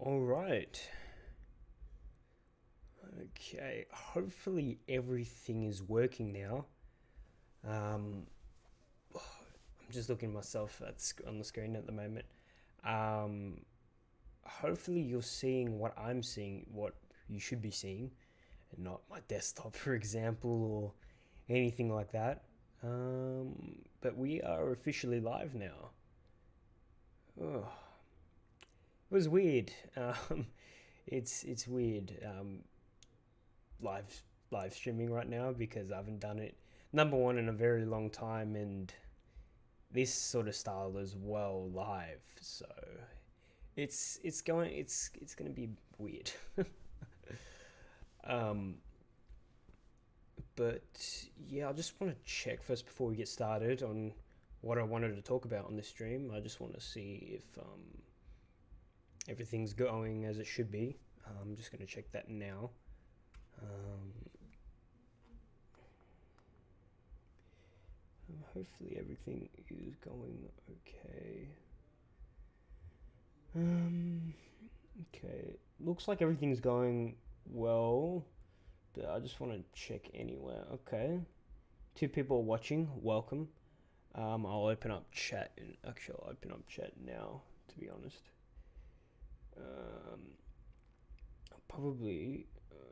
All right. Okay. Hopefully everything is working now. Um, I'm just looking at myself on the screen at the moment. Um, Hopefully you're seeing what I'm seeing, what you should be seeing, and not my desktop, for example, or anything like that. But we are officially live now. Oh, it was weird. It's weird. Live live streaming right now because I haven't done it number one in a very long time, and this sort of style as well live. So it's gonna be weird. um, but yeah, I just want to check first before we get started on what I wanted to talk about on this stream. I just want to see if everything's going as it should be. I'm just gonna check that now. Um, Hopefully everything is going okay. Um, okay. Looks like everything's going well, but I just want to check anywhere. Okay. Two people are watching. Welcome. I'll open up chat. Actually, I'll open up chat now, to be honest. Um, Probably.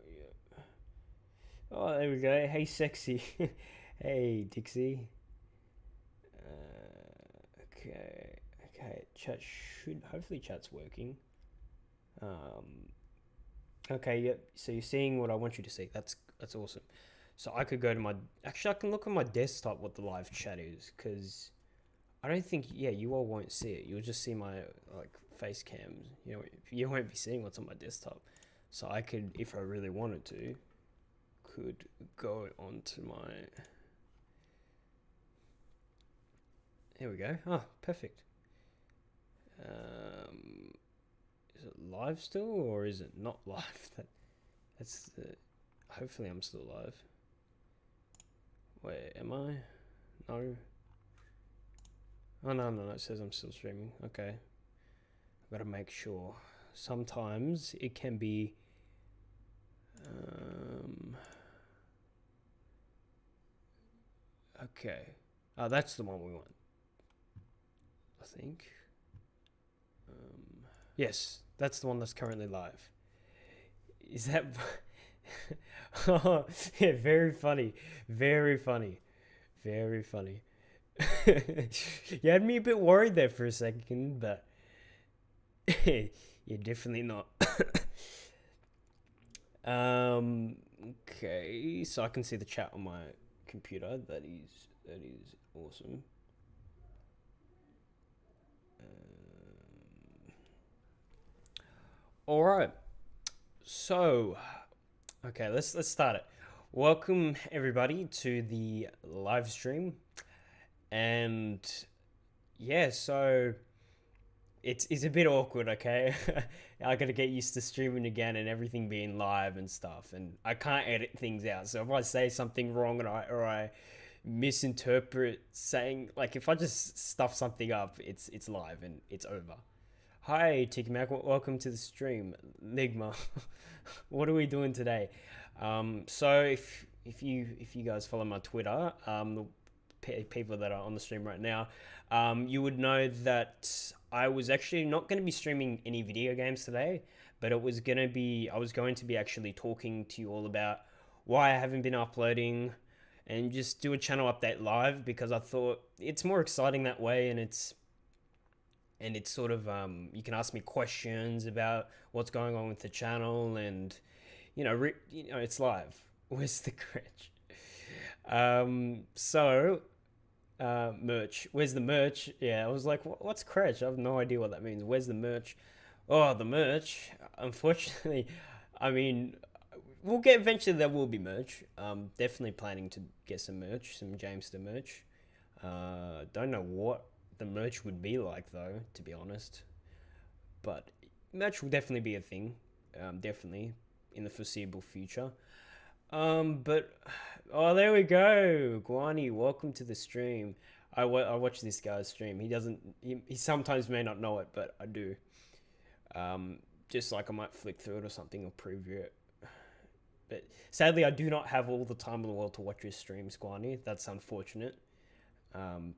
Yeah. Oh, there we go. Hey, sexy. Hey, Dixie. Okay. Okay. Chat should. Hopefully, chat's working. Um, okay. Yep. So you're seeing what I want you to see. That's awesome. So I could go to my. Actually, I can look on my desktop what the live chat is because I don't think. Yeah, you all won't see it. You'll just see my like face cams. You won't be seeing what's on my desktop. So I could, if I really wanted to, could go onto my. Here we go. Oh, perfect. Um, is it live still or is it not live? That's the. Hopefully, I'm still live. Wait, am I? No. Oh no, it says I'm still streaming. Okay, I've got to make sure. Sometimes it can be. Um, okay. Oh, that's the one we want. I think. Yes, that's the one that's currently live. Is that? Oh, yeah, very funny, very funny, very funny. You had me a bit worried there for a second, but you're definitely not. Okay, so I can see the chat on my computer. That is awesome. All right. So, okay, let's start it. Welcome everybody to the live stream, and yeah, so it's a bit awkward. Okay, I gotta get used to streaming again and everything being live and stuff, and I can't edit things out. So if I say something wrong or I misinterpret saying like if I just stuff something up, it's live and it's over. Hi, Tiki Mac. Welcome to the stream, Nigma. What are we doing today? So if you guys follow my Twitter, the people that are on the stream right now, you would know that I was actually not going to be streaming any video games today, but I was going to be actually talking to you all about why I haven't been uploading and just do a channel update live because I thought it's more exciting that way, and it's sort of you can ask me questions about what's going on with the channel, and it's live. Where's the crutch? Merch. Where's the merch? Yeah, I was like, what's crutch? I have no idea what that means. Where's the merch? Oh, the merch. Unfortunately, I mean, we'll get eventually. There will be merch. Definitely planning to get some merch, some Jamester merch. Don't know what the merch would be like though, to be honest. But merch will definitely be a thing. Definitely in the foreseeable future. But oh, there we go, Guani. Welcome to the stream. I watch this guy's stream. He doesn't. He sometimes may not know it, but I do. Um, just like I might flick through it or something or preview it. But sadly, I do not have all the time in the world to watch your streams, Guani. That's unfortunate. Um,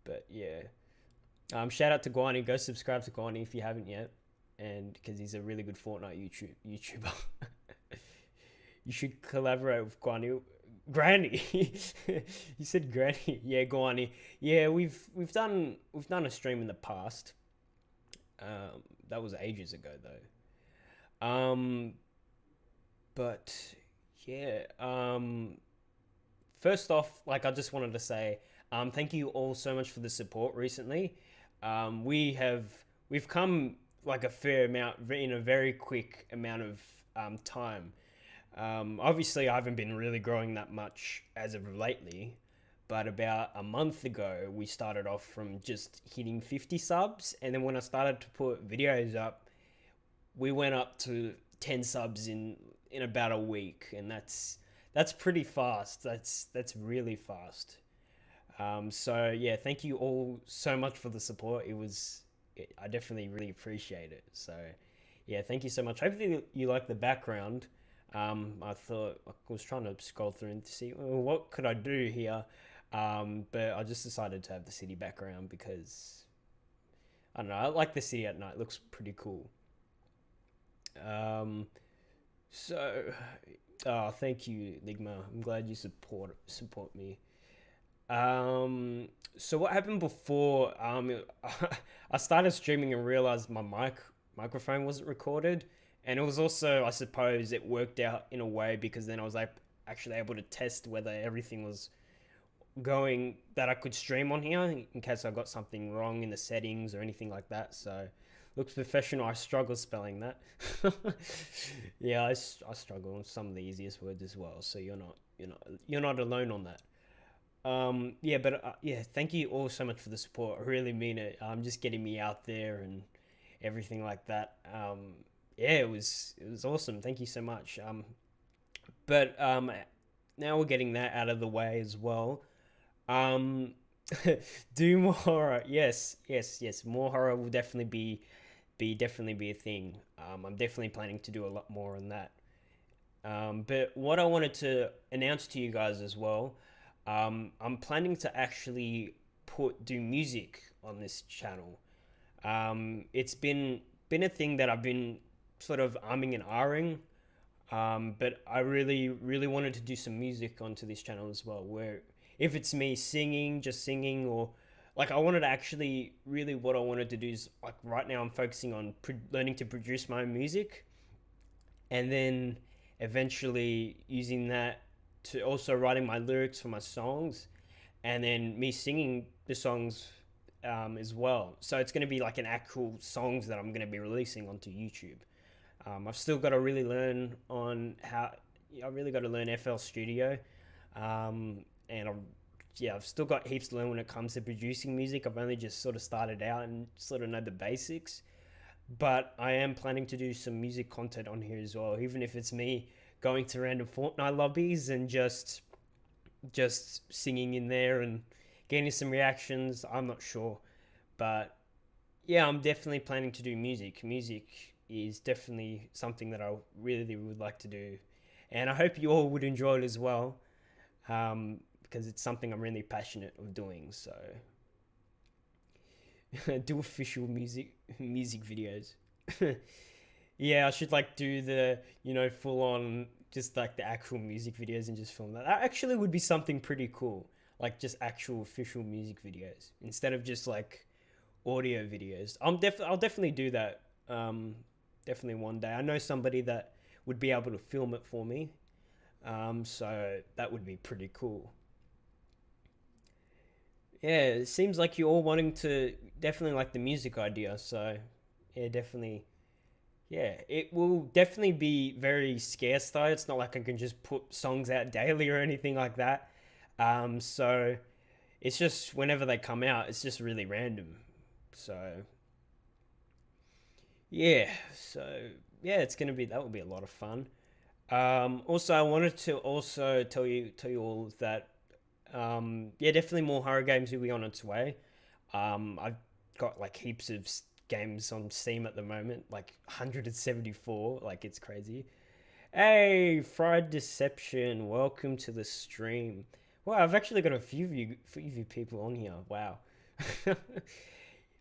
but yeah. Shout out to Guani. Go subscribe to Guani if you haven't yet, and because he's a really good Fortnite YouTuber. You should collaborate with Guani. Granny, you said Granny. Yeah, Guani. Yeah, we've done a stream in the past. That was ages ago though. But yeah. First off, like I just wanted to say, thank you all so much for the support recently. We've come like a fair amount in a very quick amount of time. Obviously, I haven't been really growing that much as of lately, but about a month ago, we started off from just hitting 50 subs, and then when I started to put videos up, we went up to 10 subs in about a week, and that's pretty fast. That's really fast. So yeah, thank you all so much for the support. I definitely really appreciate it. So yeah, thank you so much. Hopefully you like the background. I thought I was trying to scroll through and see what could I do here, but I just decided to have the city background because I don't know. I like the city at night. It looks pretty cool. So, thank you, Ligma. I'm glad you support me. So what happened before? I started streaming and realized my microphone wasn't recorded, and it was also, I suppose, it worked out in a way because then I was like actually able to test whether everything was going that I could stream on here in case I got something wrong in the settings or anything like that. So looks professional. I struggle spelling that. Yeah, I struggle on some of the easiest words as well. So you're not alone on that. Yeah, but yeah, thank you all so much for the support. I really mean it. Just getting me out there and everything like that. Yeah, it was awesome. Thank you so much. But now we're getting that out of the way as well. Um, do more horror. Yes, yes, yes. More horror will definitely be a thing. I'm definitely planning to do a lot more on that. But what I wanted to announce to you guys as well, I'm planning to actually do music on this channel. It's been a thing that I've been sort of umming and ahhing, but I really wanted to do some music onto this channel as well. Where if it's me singing, just singing, or like I wanted to actually really what I wanted to do is like right now I'm focusing on learning to produce my own music, and then eventually using that to also writing my lyrics for my songs, and then me singing the songs as well. So it's going to be like an actual songs that I'm going to be releasing onto YouTube. I've still got to really learn on how. I really got to learn FL Studio, and I've still got heaps to learn when it comes to producing music. I've only just sort of started out and sort of know the basics, but I am planning to do some music content on here as well, even if it's me going to random Fortnite lobbies and just singing in there and getting some reactions. I'm not sure, but yeah, I'm definitely planning to do music. Music is definitely something that I really would like to do, and I hope you all would enjoy it as well, because it's something I'm really passionate of doing. So do official music videos. Yeah, I should like do the full on just like the actual music videos and just film that. That actually would be something pretty cool. Like just actual official music videos instead of just like audio videos. I'll definitely do that. Definitely one day. I know somebody that would be able to film it for me. So that would be pretty cool. Yeah, it seems like you're all wanting to definitely like the music idea. So yeah, definitely. Yeah, it will definitely be very scarce though. It's not like I can just put songs out daily or anything like that. So it's just whenever they come out, it's just really random. So yeah, so yeah, that will be a lot of fun. Also, I wanted to also tell you all that yeah, definitely more horror games will be on its way. I've got like heaps of games on Steam at the moment, like 174, like it's crazy. Hey, Fried Deception, welcome to the stream. Wow, I've actually got a few of you people on here. Wow.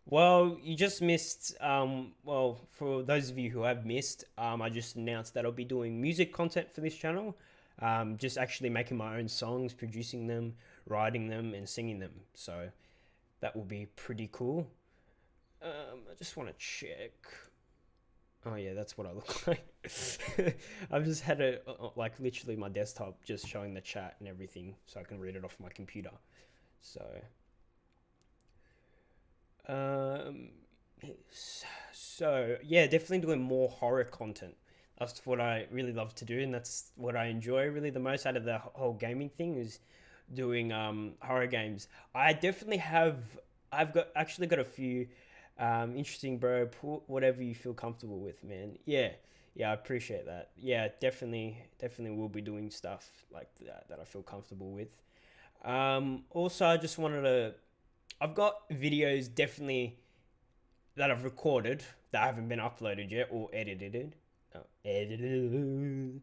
Well, you just missed. Well, for those of you who have missed, I just announced that I'll be doing music content for this channel. Just actually making my own songs, producing them, writing them, and singing them. So that will be pretty cool. I just want to check. Oh yeah, that's what I look like. I've just had like literally my desktop just showing the chat and everything, so I can read it off my computer. So, um, so yeah, definitely doing more horror content. That's what I really love to do, and that's what I enjoy really the most out of the whole gaming thing is doing horror games. I definitely have. I've got actually got a few interesting, bro. Put whatever you feel comfortable with, man. Yeah, yeah, I appreciate that. Yeah, definitely will be doing stuff like that I feel comfortable with. Also, I just wanted to. I've got videos definitely that I've recorded that haven't been uploaded yet or edited. Edited.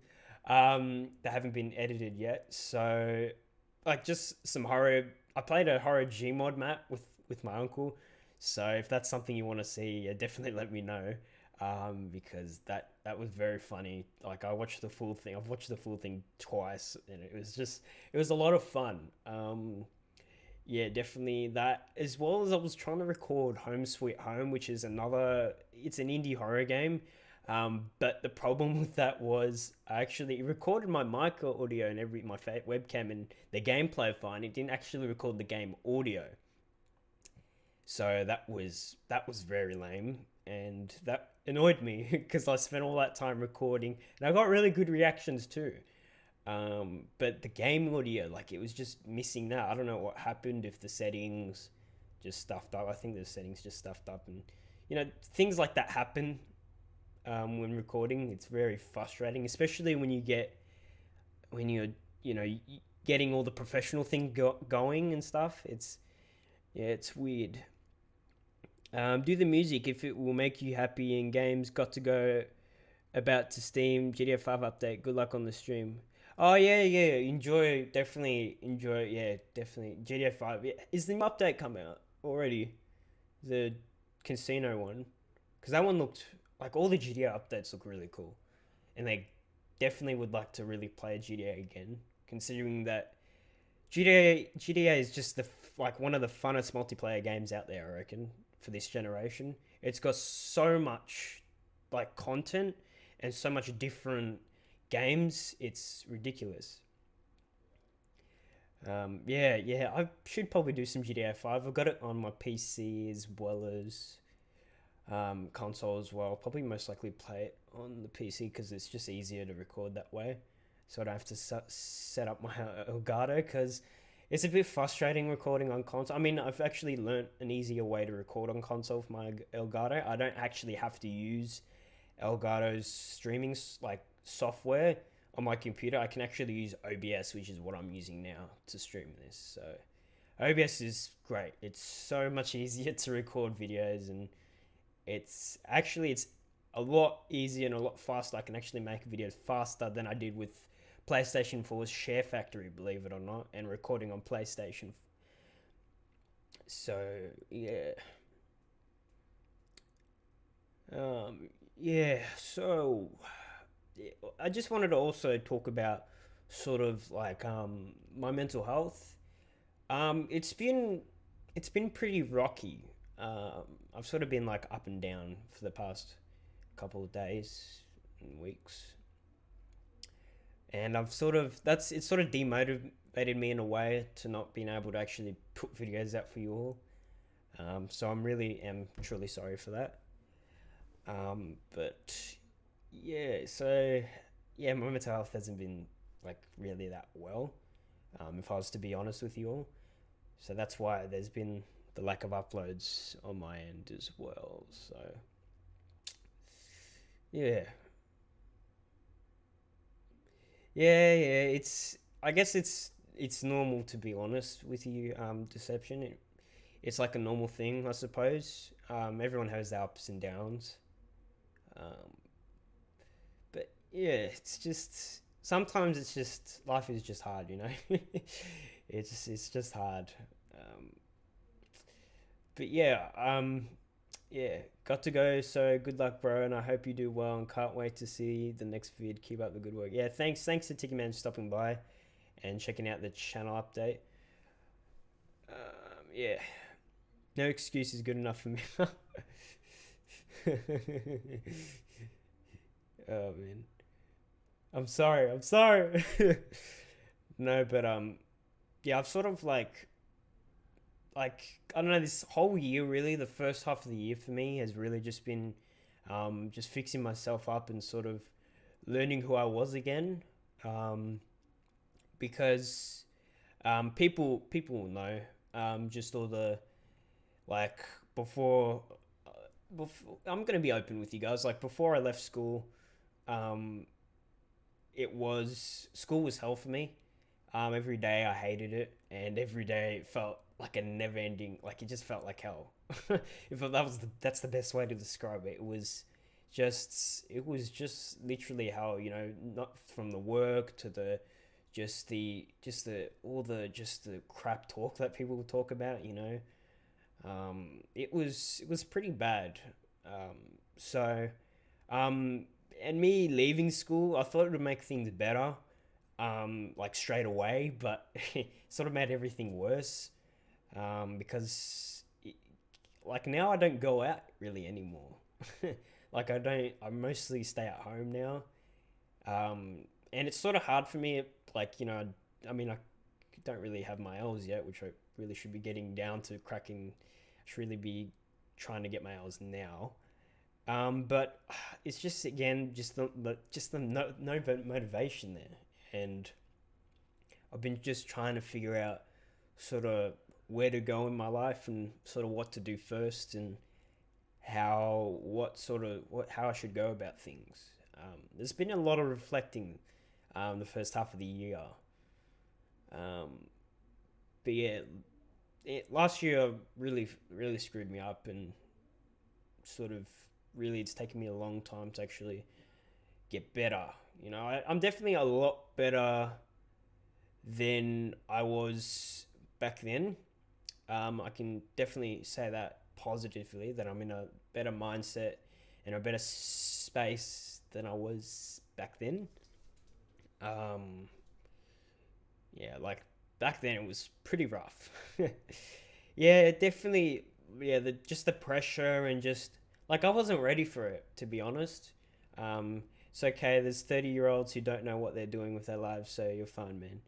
That haven't been edited yet. So, like, just some horror. I played a horror Gmod map with my uncle. So if that's something you want to see, yeah, definitely let me know. Because that was very funny. Like I watched the full thing. I've watched the full thing twice, and it was a lot of fun. Yeah, definitely that, as well as I was trying to record Home Sweet Home, which is another. It's an indie horror game. But the problem with that was I actually recorded my mic audio and my webcam and the gameplay fine. It didn't actually record the game audio. So that was very lame, and that annoyed me because I spent all that time recording, and I got really good reactions too. But the game audio, like it was just missing that. I don't know what happened, if the settings just stuffed up. I think the settings just stuffed up, and things like that happen when recording. It's very frustrating, especially when you're getting all the professional thing going and stuff. It's weird. Do the music if it will make you happy in games. Got to go about to Steam GTA 5 update. Good luck on the stream. Oh yeah, yeah. Definitely enjoy. Yeah, definitely GTA 5. Yeah. Is the new update come out already? The casino one, because that one looked like all the GTA updates look really cool, and they definitely would like to really play GTA again. Considering that GTA is just like one of the funnest multiplayer games out there, I reckon, for this generation. It's got so much like content and so much different games. It's ridiculous. Yeah, yeah. I should probably do some GTA 5. I've got it on my PC as well as console as well. Probably most likely play it on the PC because it's just easier to record that way. So I don't have to set up my Elgato because it's a bit frustrating recording on console. I mean, I've actually learnt an easier way to record on console for my Elgato. I don't actually have to use Elgato's streaming like software on my computer. I can actually use OBS, which is what I'm using now to stream this. So OBS is great. It's so much easier to record videos, and it's a lot easier and a lot faster. I can actually make videos faster than I did with PlayStation 4's Share Factory, believe it or not, and recording on PlayStation. So yeah, yeah. So I just wanted to also talk about sort of like my mental health. It's been pretty rocky. I've sort of been like up and down for the past couple of days and weeks, and I've sort of that's it sort of demotivated me in a way to not being able to actually put videos out for you all. So I'm really am truly sorry for that. But yeah, so yeah, my mental health hasn't been like really that well. If I was to be honest with you all, so that's why there's been the lack of uploads on my end as well. So yeah, yeah. I guess it's normal to be honest with you. Deception. it's like a normal thing, I suppose. Everyone has their ups and downs. Um, but yeah, it's just sometimes it's just life is just hard, you know. It's just hard. Um, but yeah, got to go. So good luck, bro, and I hope you do well. And can't wait to see the next vid. Keep up the good work. Yeah, thanks to Tiki Man stopping by and checking out the channel update. Yeah, no excuse is good enough for me. Oh man, I'm sorry. I'm sorry. No, but yeah, I've sort of like I don't know, this whole year really, the first half of the year for me has really just been just fixing myself up and sort of learning who I was again. Um, because people will know just all the like before before I'm gonna be open with you guys. Like before I left school, um, it was school was hell for me. Every day I hated it, and every day it felt like a never ending. Like it just felt like hell. If that was that's the best way to describe it. It was just literally hell. You know, not from the work to the just the all the just the crap talk that people would talk about. You know, it was pretty bad. So um, and me leaving school, I thought it would make things better, like straight away, but it sort of made everything worse. Because like now I don't go out really anymore. Like I don't. I mostly stay at home now. And it's sort of hard for me. Like I mean, I don't really have my L's yet, which I really should be getting down to cracking. I should really be trying to get my L's now. But it's just again just the no motivation there, and I've been just trying to figure out sort of where to go in my life and sort of what to do first and how I should go about things. There's been a lot of reflecting the first half of the year. Um, but yeah, last year really screwed me up and sort of really it's taken me a long time to actually get better. I'm definitely a lot better than I was back then. I can definitely say that positively that I'm in a better mindset and a better space than I was back then. Um, yeah, like back then it was pretty rough. Yeah, definitely. Yeah, just the pressure and just like I wasn't ready for it to be honest. It's okay. There's 30-year-olds who don't know what they're doing with their lives, so you're fine, man.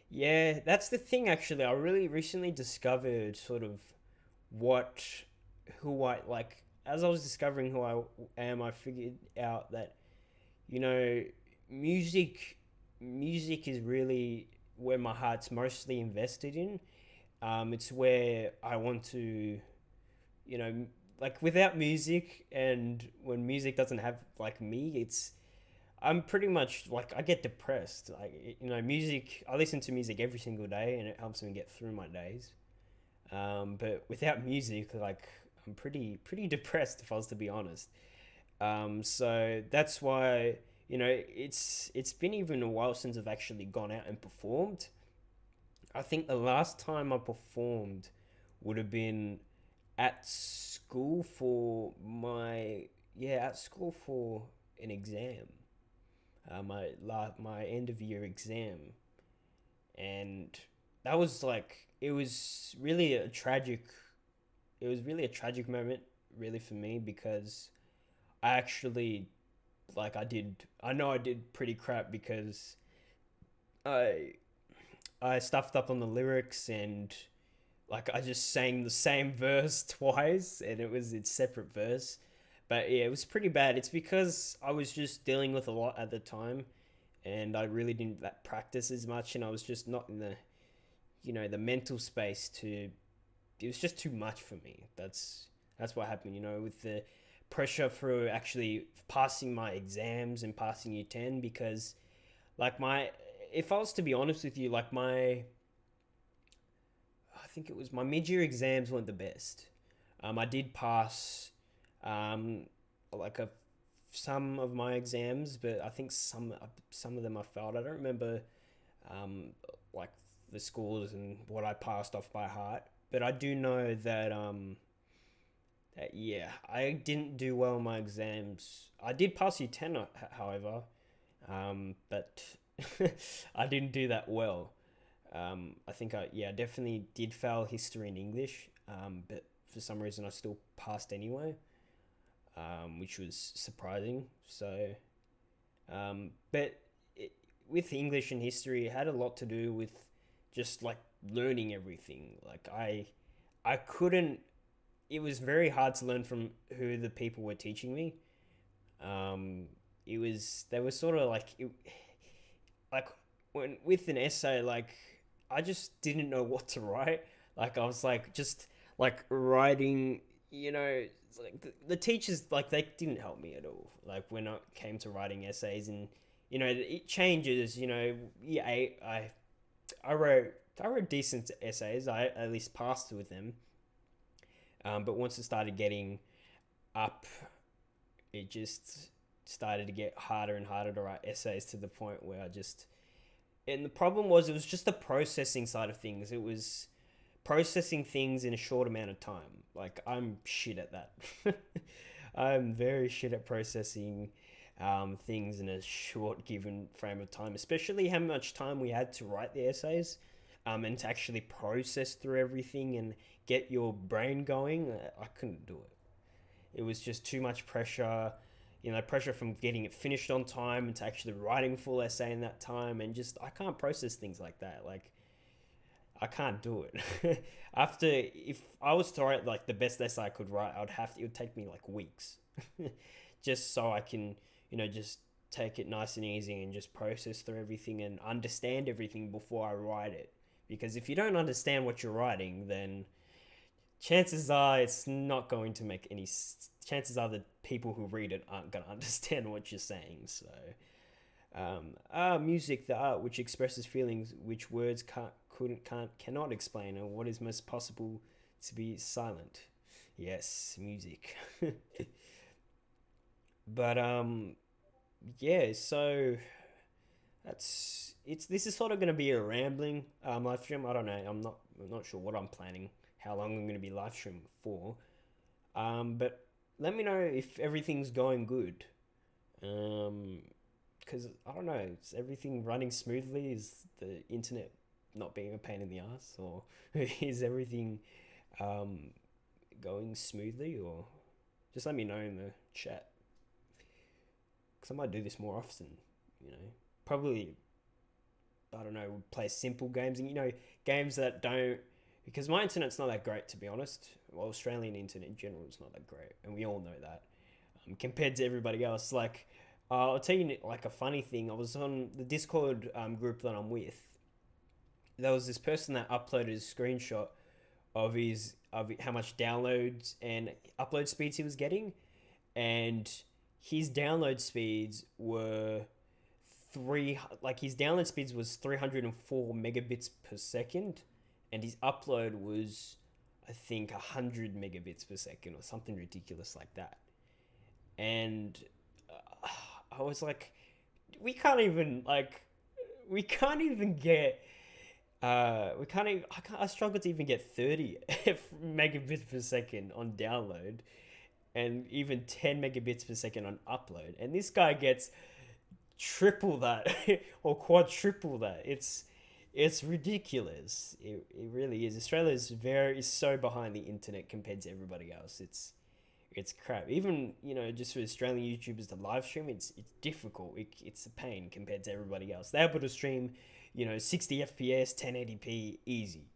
Yeah, that's the thing actually. I really recently discovered sort of what who I like as I was discovering who I am, I figured out that you know, music music is really where my heart's mostly invested in. It's where I want to, you know, like without music and when music doesn't have like me, I'm pretty much like I get depressed. Like music. I listen to music every single day, and it helps me get through my days. But without music, like I'm pretty depressed if I was to be honest. So that's why it's been even a while since I've actually gone out and performed. I think the last time I performed would have been at school for my at school for an exam, my end of year exam, and that was like it was really a tragic moment really for me because I actually like I know I did pretty crap because I I stuffed up on the lyrics and like I just sang the same verse twice and it's separate verse. But yeah, it was pretty bad. It's because I was just dealing with a lot at the time and I really didn't practice as much and I was just not in the mental space to it was just too much for me. That's what happened, with the pressure for actually passing my exams and passing year 10 because like my if I was to be honest with you, like my think it was my mid-year exams weren't the best. I did pass um, like a some of my exams, but I think some of them I failed. I don't remember um, like the scores and what I passed off by heart, but I do know that yeah, I didn't do well in my exams. I did pass U10, however, but I didn't do that well. I think I definitely did fail history and English, but for some reason I still passed anyway, which was surprising. But it, with English and history, it had a lot to do with just like learning everything. I couldn't. It was very hard to learn from who the people were teaching me. Um, it was they were sort of like when with an essay, like I just didn't know what to write. Like I was like just like writing, it's like the teachers, like they didn't help me at all. Like when it came to writing essays, and it changes. Yeah, I wrote I wrote decent essays. I at least passed with them. But once it started getting up, it just started to get harder and harder to write essays, to the point where I just, and the problem was, it was just the processing side of things. It was processing things in a short amount of time. Like I'm shit at that. I'm very shit at processing things in a short given frame of time, especially how much time we had to write the essays, and to actually process through everything and get your brain going. I couldn't do it. It was just too much pressure. Pressure from getting it finished on time and to actually writing a full essay in that time, and just I can't process things like that. Like I can't do it. After If I was to write like the best essay I could write, it would take me like weeks, just so I can just take it nice and easy and just process through everything and understand everything before I write it. Because if you don't understand what you're writing, then chances are it's not going to make any. Chances are the people who read it aren't going to understand what you're saying. So, music, the art which expresses feelings which words cannot explain, and what is most possible to be silent. Yes, music. But yeah. So this is sort of going to be a rambling live stream. I don't know. I'm not sure what I'm planning. How long I'm going to be live streaming for. But let me know if everything's going good. Because I don't know, is everything running smoothly? Is the internet not being a pain in the ass, or is everything um, going smoothly? Or just let me know in the chat, because I might do this more often. Probably, I don't know, play simple games, and games that don't, because my internet's not that great, to be honest. Well, Australian internet in general is not that great, and we all know that. Compared to everybody else, like I'll tell you like a funny thing. I was on the Discord group that I'm with. There was this person that uploaded a screenshot of how much downloads and upload speeds he was getting, and his download speeds were his download speeds was 304 megabits per second, and his upload was, I think, 100 megabits per second or something ridiculous like that. And I was like, we can't even like we can't even get we can't even I struggle to even get 30 megabits per second on download, and even 10 megabits per second on upload, and this guy gets triple that or quadruple that. It's ridiculous. It really is. Australia is so behind the internet compared to everybody else. It's crap. Even just for Australian YouTubers to live stream, it's difficult. It's a pain compared to everybody else. They're able to stream 60 FPS 1080p easy.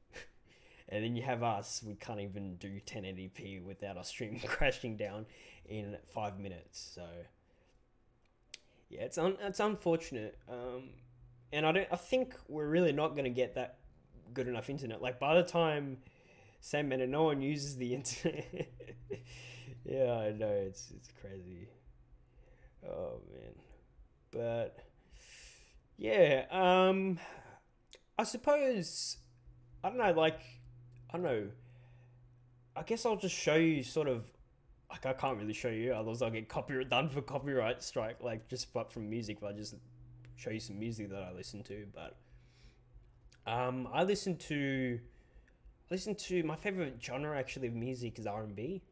And then you have us, we can't even do 1080p without our stream crashing down in 5 minutes. So yeah, it's unfortunate. And I think we're really not going to get that good enough internet. Like by the time same minute no one uses the internet. Yeah, I know, it's crazy. Oh man. But yeah, I suppose, I don't know, like I don't know. I guess I'll just show you sort of like I can't really show you, otherwise I'll get copyright done for copyright strike. Like just but from music, but I just show you some music that I listen to. But I listen to my favorite genre actually of music is R and B.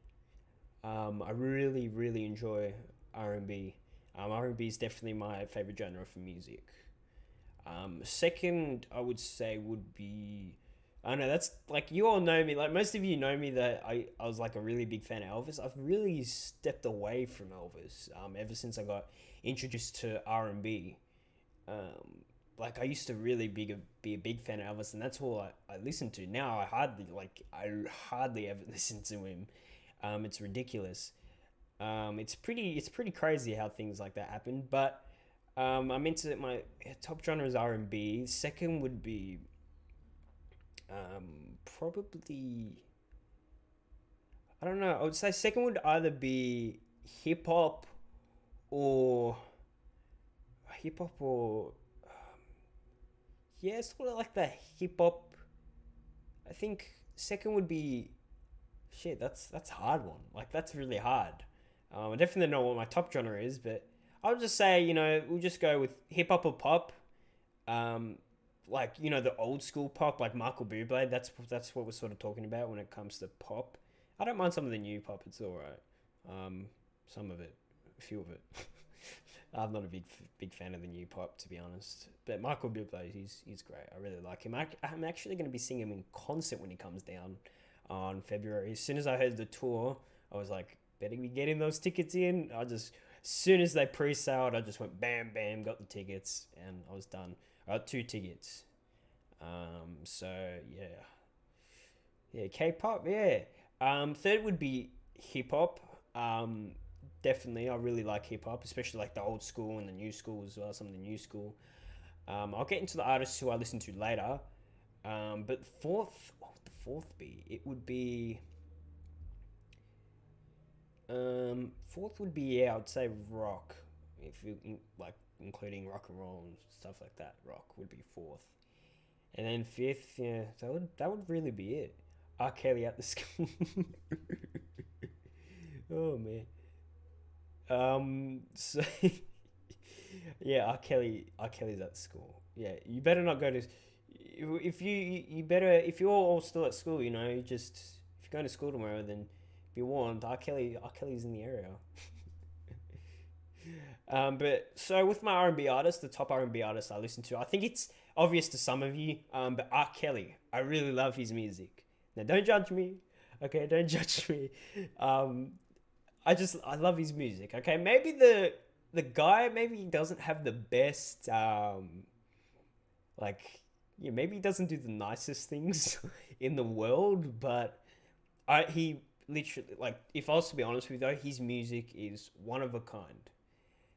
I really enjoy R and B. R and B is definitely my favorite genre for music. Second, I would say would be. I don't know, that's like you all know me. Like most of you know me that I was like a really big fan of Elvis. I've really stepped away from Elvis ever since I got introduced to R and B. Like I used to really be a big fan of Elvis, and that's all I listen to. Now I hardly ever listen to him. It's ridiculous. It's pretty crazy how things like that happen. But I'm into my top genre is R and B. Second would be probably I don't know. I would say second would either be hip hop or hip hop or yeah, sort of like the hip hop. I think second would be shit. That's a hard one. Like that's really hard. I definitely know what my top genre is, but I'll just say we'll just go with hip hop or pop. Um, like the old school pop, like Michael Bublé. That's what we're sort of talking about when it comes to pop. I don't mind some of the new pop; it's all right. Some of it, a few of it. I'm not a big fan of the new pop, to be honest. But Michael Bublé, he's great. I really like him. I'm actually going to be seeing him in concert when he comes down on February. As soon as I heard the tour, I was like, better be getting those tickets in. As soon as they pre-saled, I just went bam, bam, got the tickets, and I was done. I got two tickets. So yeah, K-pop, yeah. Third would be hip hop. Definitely, I really like hip hop, especially like the old school and the new school as well. Some of the new school. I'll get into the artists who I listen to later. But fourth, what would the fourth be? It would be fourth would be yeah, I'd say rock. If you like including rock and roll and stuff like that, rock would be fourth. And then fifth, yeah, that would really be it. R. Kelly at the school. Oh man. So yeah, R. Kelly's at school. Yeah, you better not go to. If you better if you're all still at school, you just if you're going to school tomorrow, then be warned. R. Kelly's in the area. But so with my R and B artist, the top R and B artist I listen to, I think it's obvious to some of you. But R. Kelly, I really love his music. Now don't judge me, okay? Don't judge me. Um, I love his music. Okay, maybe the guy maybe he doesn't have the best like yeah, maybe he doesn't do the nicest things in the world, but he literally like if I was to be honest with you though, his music is one of a kind.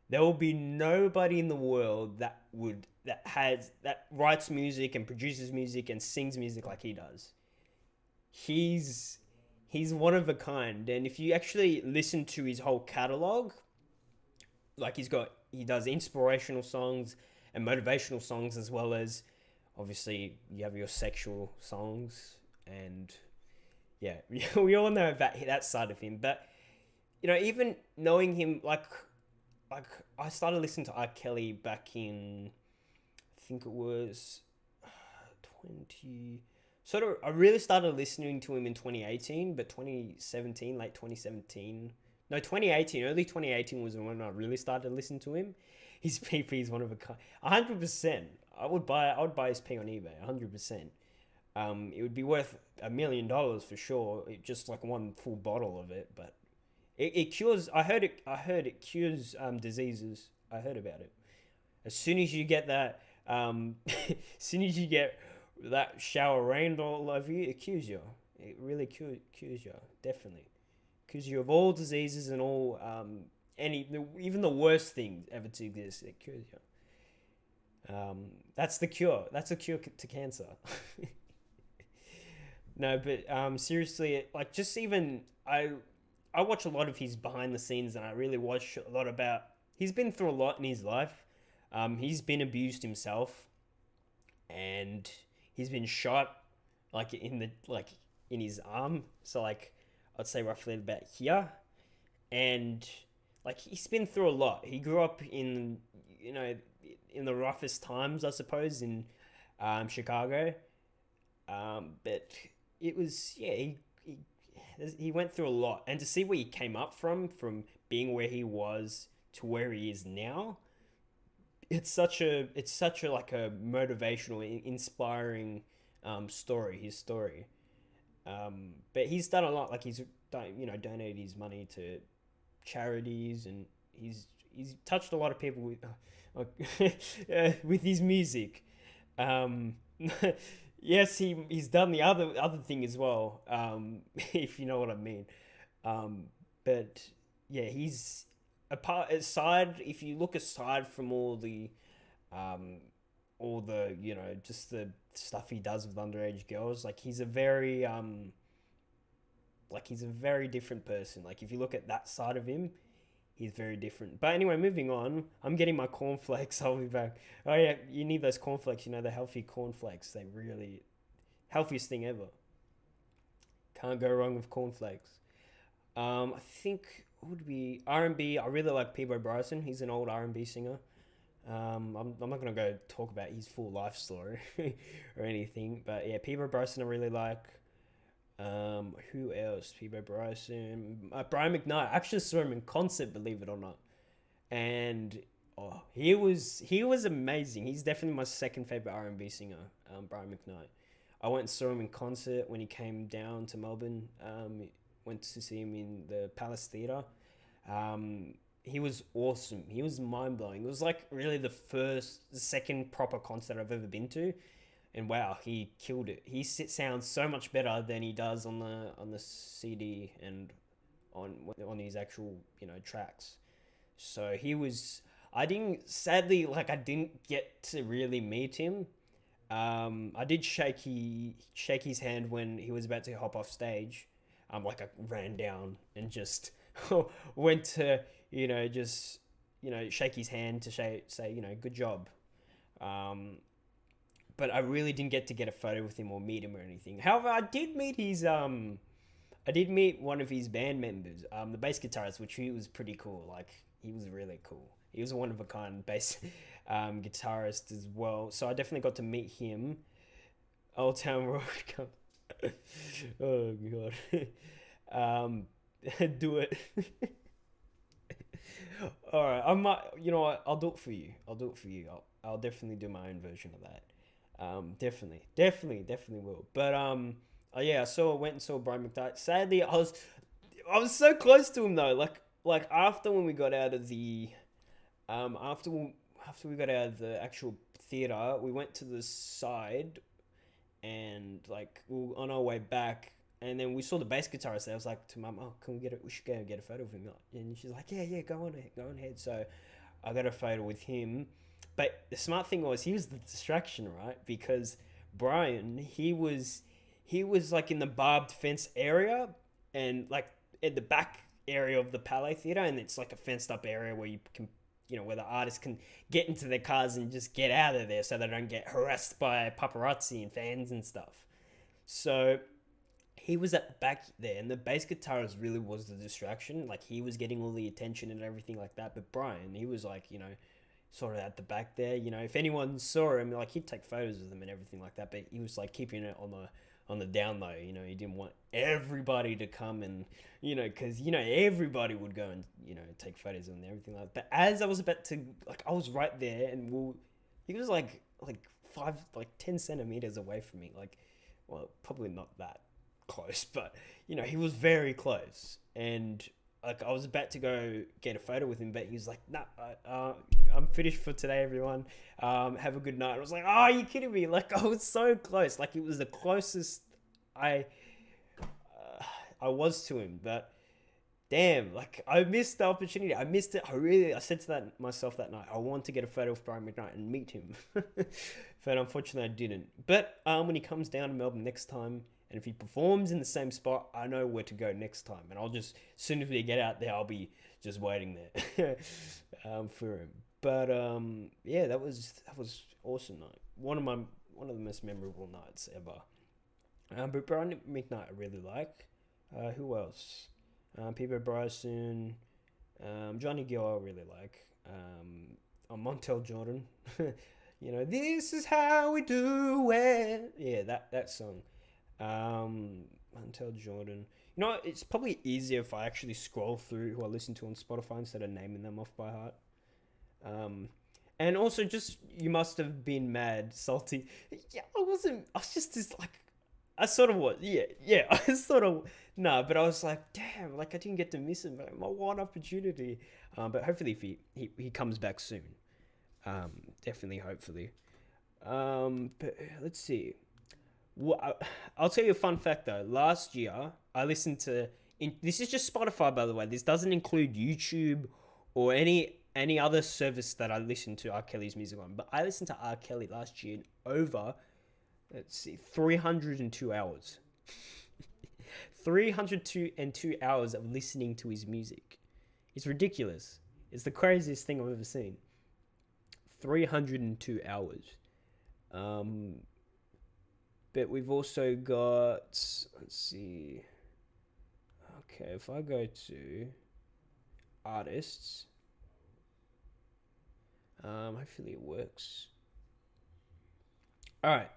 There will be nobody in the world that writes music and produces music and sings music like he does. He's he's one of a kind, and if you actually listen to his whole catalog, like he does inspirational songs and motivational songs as well as obviously you have your sexual songs and yeah, we all know that side of him. But even knowing him, like I started listening to R. Kelly back in, I think it was 20. Sort of, I really started listening to him in 2018, but 2017, late 2017. No, 2018, early 2018 was when I really started listening to him. His PP is one of a kind. 100%. I would buy his P on eBay. 100%. It would be worth $1 million for sure. Just like one full bottle of it, but it cures. I heard it cures diseases. I heard about it. As soon as you get that, as soon as you get that shower rained all over you, it cures you. It really cures you. Definitely cures you of all diseases and all even the worst things ever to exist. It cures you. That's the cure. That's a cure to cancer. No, but seriously, like just even I watch a lot of his behind the scenes, and I really watch a lot about. He's been through a lot in his life. He's been abused himself, and he's been shot, like in the like in his arm. So like, I'd say roughly about here, and like he's been through a lot. He grew up in, you know, in the roughest times, I suppose, in Chicago. But it was, yeah, he went through a lot, and to see where he came up from being where he was to where he is now, it's such a like a motivational, inspiring story. His story. But he's done a lot. Like he's done, donated his money to charities, and he's touched a lot of people with his music. Um, yes, he's done the other thing as well. If you know what I mean. Um, but yeah, he's apart aside. If you look aside from um, all the just the stuff he does with underage girls, like he's a very different person. Like if you look at that side of him, he's very different. But anyway, moving on. I'm getting my cornflakes. I'll be back. Oh yeah, you need those cornflakes. The healthy cornflakes. They really healthiest thing ever. Can't go wrong with cornflakes. I think it would be R&B. I really like Peebo Bryson. He's an old R&B singer. I'm not gonna go talk about his full life story or anything, but yeah, Peebo Bryson I really like. Who else? Peebo Bryson, Brian McKnight. I actually saw him in concert, believe it or not, and oh, he was amazing. He's definitely my second favorite R&B singer. Brian McKnight. I went and saw him in concert when he came down to Melbourne. Went to see him in the Palace Theatre. He was awesome. He was mind blowing. It was like really the second proper concert I've ever been to, and wow, he killed it. He sounds so much better than he does on the CD and on his actual tracks. So he was. I didn't get to really meet him. I did shake his hand when he was about to hop off stage. Like I ran down and just went to just shake his hand to say good job. Um, but I really didn't get a photo with him or meet him or anything. However, I did meet one of his band members, the bass guitarist, which he was pretty cool. Like he was really cool. He was a one of a kind bass guitarist as well. So I definitely got to meet him. Old Town Road. Oh god. Do it. All right, I might. You know what? I'll do it for you. I'll definitely do my own version of that. Definitely will. But oh yeah, went and saw Brian McDuck. Sadly, I was so close to him though. Like after when we got out of the after we got out of the actual theater, we went to the side, and like we were on our way back, and then we saw the bass guitarist there. I was like to Mum, "Oh, can we get it? We should go and get a photo of him." And she's like, "Yeah, go on ahead." So I got a photo with him. But the smart thing was he was the distraction, right? Because Brian, he was like in the barbed fence area, and like at the back area of the Palais Theatre, and it's like a fenced up area where you can, where the artists can get into their cars and just get out of there so they don't get harassed by paparazzi and fans and stuff. So he was at the back there, and the bass guitarist really was the distraction. Like he was getting all the attention and everything like that. But Brian, he was like, sort of at the back there. If anyone saw him, like he'd take photos of them and everything like that. But he was like keeping it on the down low. He didn't want everybody to come and because everybody would go and take photos and everything like that. But as I was about to, like, I was right there, and he was like 10 centimeters away from me. Like, well, probably not that close, but he was very close. And like I was about to go get a photo with him, but he was like, "Nah, I'm finished for today, everyone. Have a good night." And I was like, "Oh, are you kidding me?" Like I was so close. Like it was the closest I was to him. But damn, like I missed the opportunity. I missed it. I said to myself that night, I want to get a photo with Brian McKnight and meet him. But unfortunately, I didn't. But when he comes down to Melbourne next time, and if he performs in the same spot, I know where to go next time. And I'll just, as soon as we get out there, I'll be just waiting there for him. But yeah, that was awesome night. One of the most memorable nights ever. But Brian McKnight I really like. Who else? Peter Bryson. Johnny Gill I really like. Montel Jordan. This is how we do it. Yeah, that song. Montel Jordan. It's probably easier if I actually scroll through who I listen to on Spotify instead of naming them off by heart. Um, and also, just you must have been mad, salty. Yeah, I wasn't. I was just this like, I sort of was. Yeah, yeah. I sort of no, but I was like, damn, like I didn't get to miss him. My one opportunity. But hopefully, if he comes back soon. Definitely, hopefully. But let's see. I'll tell you a fun fact though. Last year, I listened to. This is just Spotify, by the way. This doesn't include YouTube or any other service that I listen to R. Kelly's music on. But I listened to R. Kelly last year in over, let's see, 302 hours. 302 hours of listening to his music. It's ridiculous. It's the craziest thing I've ever seen. 302 hours. But we've also got, let's see. Okay, if I go to artists, hopefully it works. All right.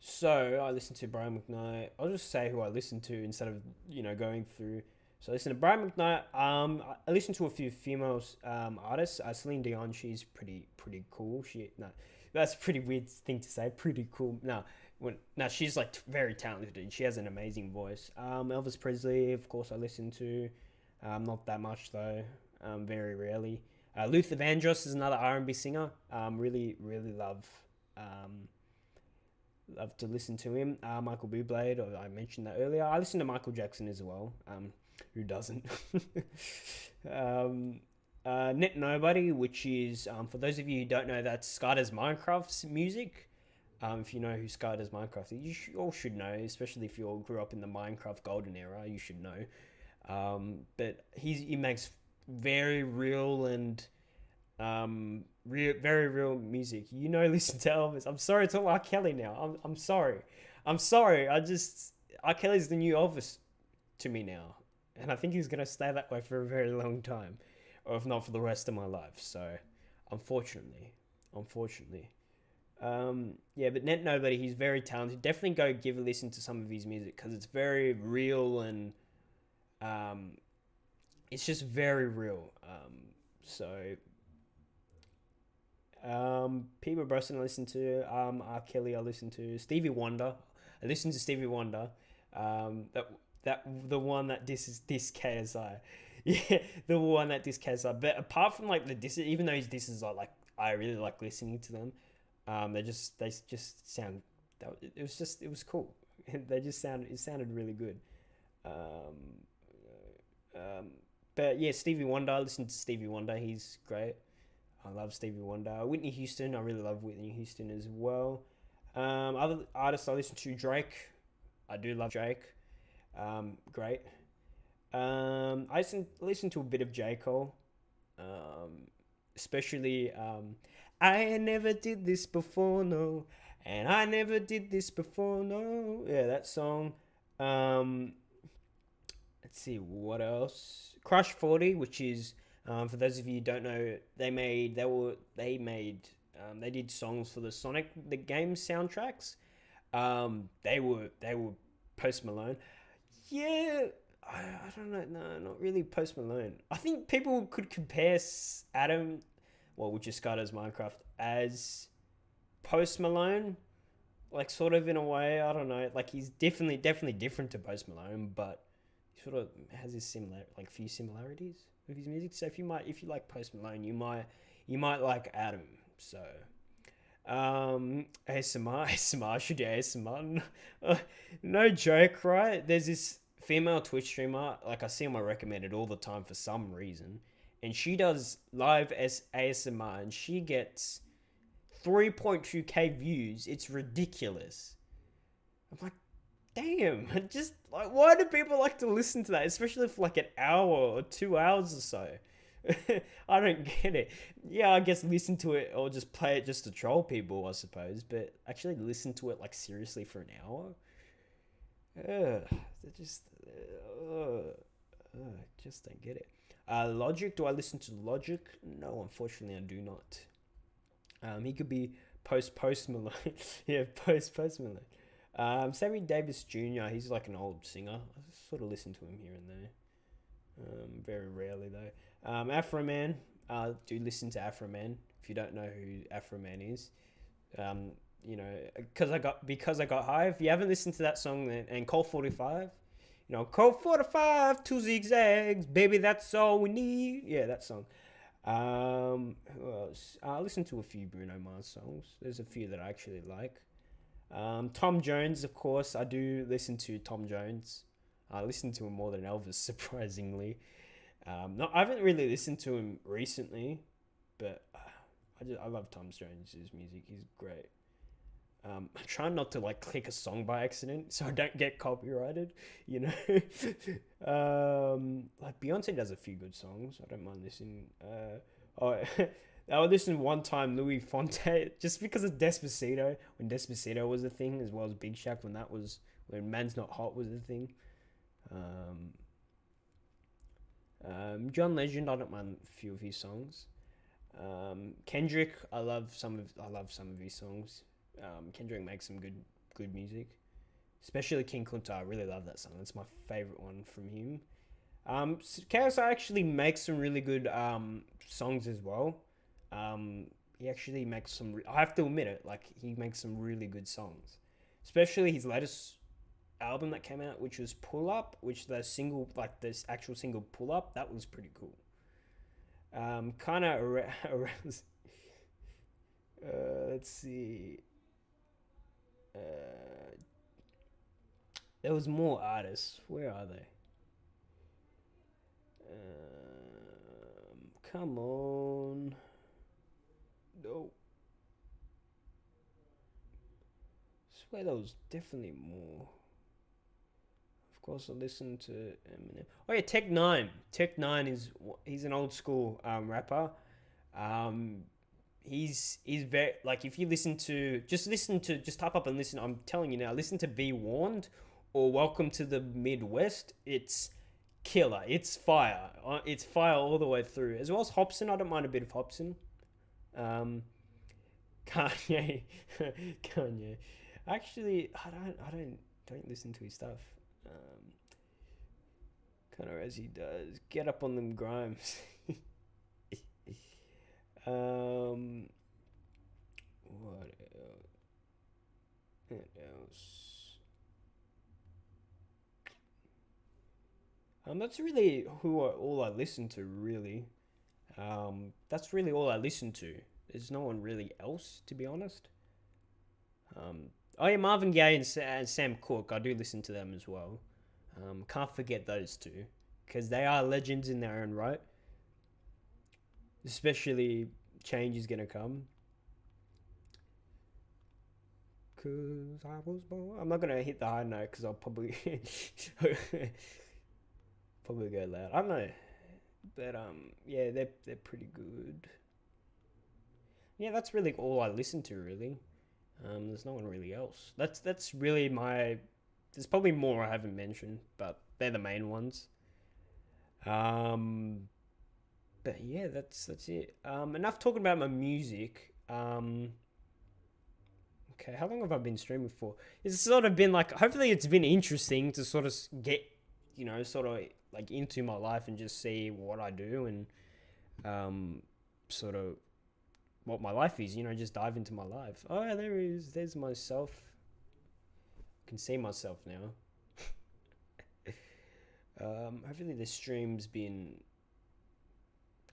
So I listened to Brian McKnight. I'll just say who I listened to instead of going through. So I listened to Brian McKnight. I listened to a few female artists. Celine Dion. She's pretty cool. That's a pretty weird thing to say. Pretty cool. No, she's like very talented. She has an amazing voice. Elvis Presley, of course, I listen to. Not that much though. Very rarely. Luther Vandross is another R&B singer. Really love. Love to listen to him. Michael Bublé, I mentioned that earlier. I listen to Michael Jackson as well. Who doesn't? Net Nobody, which is, for those of you who don't know, that's Sky Does Minecraft's music. If you know who Sky Does Minecraft is, you all should know, especially if you all grew up in the Minecraft golden era, you should know. But he makes very real and very real music. Listen to Elvis. I'm sorry to R. Kelly now. I'm sorry. R. Kelly's the new Elvis to me now, and I think he's gonna stay that way for a very long time, or if not for the rest of my life. So, unfortunately. But Net Nobody, he's very talented. Definitely go give a listen to some of his music because it's very real and it's just very real. People Bryson I listen to, R. Kelly I listen to, Stevie Wonder. I listen to Stevie Wonder. The one that disses KSI. Yeah, the one that diss KSI. But apart from like the disses, even though his disses are like I really like listening to them. They just sound. It was cool. It sounded really good. But yeah, Stevie Wonder. I listen to Stevie Wonder. He's great. I love Stevie Wonder. Whitney Houston. I really love Whitney Houston as well. Other artists I listen to, Drake. I do love Drake. Great. I listen to a bit of J. Cole. Especially I never did this before, no. And I never did this before, no. Yeah, that song. Let's see, what else? Crush 40, which is, for those of you who don't know, they did songs for the Sonic the game soundtracks. They were Post Malone. Yeah, I don't know. No, not really Post Malone. I think people could compare Adam, which is Sky Does Minecraft, as Post Malone, like sort of in a way. I don't know. Like he's definitely different to Post Malone, but he sort of has this few similarities with his music. So if you like Post Malone, you might like Adam. So ASMR, I should do ASMR. No joke, right? There's this female Twitch streamer, like I see on my recommended all the time for some reason, and she does live ASMR, and she gets 3.2k views. It's ridiculous. I'm like, damn, just like, why do people like to listen to that, especially for like an hour or 2 hours or so? I don't get it. Yeah, I guess listen to it or just play it just to troll people, I suppose, but actually listen to it like seriously for an hour? They just don't get it. Logic. Do I listen to Logic? No, unfortunately, I do not. He could be post Malone. Yeah, post Malone. Sammy Davis Jr. He's like an old singer. I sort of listen to him here and there. Very rarely though. Afro Man. Do listen to Afro Man. If you don't know who Afro Man is, um, you know, because I got high. If you haven't listened to that song, and Call 45, you know, Call 45, two zigzags, baby, that's all we need. Yeah, that song. Who else? I listen to a few Bruno Mars songs. There's a few that I actually like. Tom Jones, of course. I do listen to Tom Jones. I listen to him more than Elvis, surprisingly. No, I haven't really listened to him recently, but I love Tom Jones' music. He's great. I try not to like click a song by accident so I don't get copyrighted, you know. Like Beyonce does a few good songs. I don't mind listening. Oh, I would listen one time Louis Fonte just because of Despacito, when Despacito was a thing, as well as Big Shaq when Man's Not Hot was a thing. John Legend, I don't mind a few of his songs. Kendrick, I love some of his songs. Kendrick makes some good music, especially King Kunta. I really love that song. That's my favorite one from him. KSI actually makes some really good songs as well. He actually makes some. I have to admit it. Like he makes some really good songs, especially his latest album that came out, which was Pull Up, which the single, like this actual single Pull Up, that was pretty cool. Kind of around. Let's see. Uh, there was more artists. Where are they? Come on. No. I swear there was definitely more. Of course, I listened to Eminem. Oh yeah, Tech Nine. Tech Nine he's an old school rapper. Um, he's very like if you listen to just type up and listen. I'm telling you now, listen to Be Warned or Welcome to the Midwest. It's killer. It's fire. It's fire all the way through. As well as Hobson. I don't mind a bit of Hobson. Um, Kanye, Kanye. Actually, I don't listen to his stuff. Um, kind of as he does. Get up on them grimes. um, what else? What else? That's really all I listen to. Really, that's really all I listen to. There's no one really else, to be honest. Oh yeah, Marvin Gaye and Sam Cooke. I do listen to them as well. Can't forget those two because they are legends in their own right. Especially Change is gonna come. Cause I was born. I'm not gonna hit the high note because I'll probably probably go loud. I don't know, but yeah, they're pretty good. Yeah, that's really all I listen to. Really, there's no one really else. That's really my. There's probably more I haven't mentioned, but they're the main ones. Um, but yeah, that's it. Enough talking about my music. Okay, how long have I been streaming for? It's sort of been like, hopefully, it's been interesting to sort of get, sort of like into my life and just see what I do and sort of what my life is. Just dive into my life. Oh, yeah, there is. There's myself. I can see myself now. Hopefully, the stream's been